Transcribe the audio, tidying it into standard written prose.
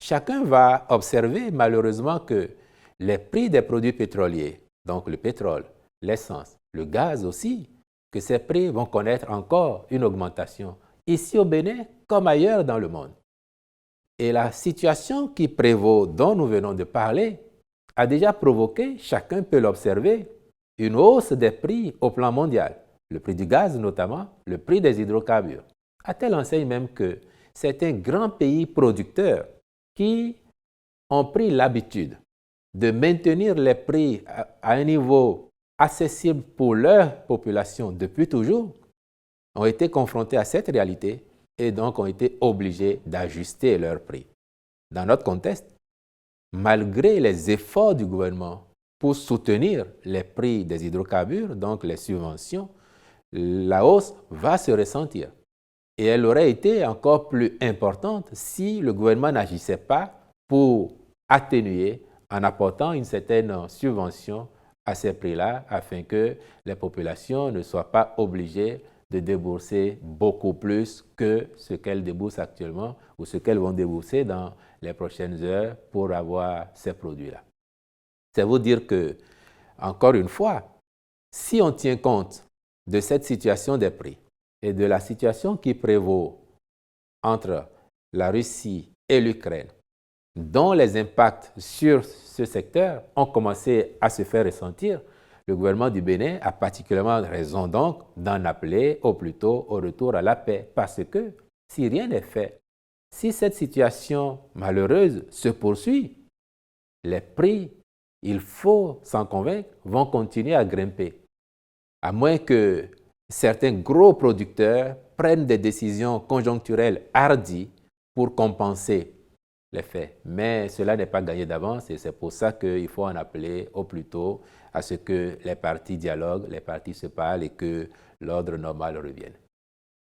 chacun va observer malheureusement que les prix des produits pétroliers, donc le pétrole, l'essence, le gaz aussi, que ces prix vont connaître encore une augmentation, ici au Bénin comme ailleurs dans le monde. Et la situation qui prévaut, dont nous venons de parler, a déjà provoqué, chacun peut l'observer, une hausse des prix au plan mondial, le prix du gaz notamment, le prix des hydrocarbures, à telle enseigne même que certains grands pays producteurs qui ont pris l'habitude de maintenir les prix à un niveau accessible pour leur population depuis toujours, ont été confrontés à cette réalité et donc ont été obligés d'ajuster leurs prix. Dans notre contexte, malgré les efforts du gouvernement pour soutenir les prix des hydrocarbures, donc les subventions, la hausse va se ressentir. Et elle aurait été encore plus importante si le gouvernement n'agissait pas pour atténuer en apportant une certaine subvention à ces prix-là afin que les populations ne soient pas obligées de débourser beaucoup plus que ce qu'elles déboursent actuellement ou ce qu'elles vont débourser dans les prochaines heures pour avoir ces produits-là. C'est vous dire que, encore une fois, si on tient compte de cette situation des prix et de la situation qui prévaut entre la Russie et l'Ukraine, dont les impacts sur ce secteur ont commencé à se faire ressentir, le gouvernement du Bénin a particulièrement raison donc d'en appeler au plus tôt au retour à la paix. Parce que si rien n'est fait, si cette situation malheureuse se poursuit, les prix, il faut s'en convaincre, vont continuer à grimper. À moins que certains gros producteurs prennent des décisions conjoncturelles hardies pour compenser les faits. Mais cela n'est pas gagné d'avance et c'est pour ça qu'il faut en appeler au plus tôt à ce que les parties dialoguent, les parties se parlent et que l'ordre normal revienne.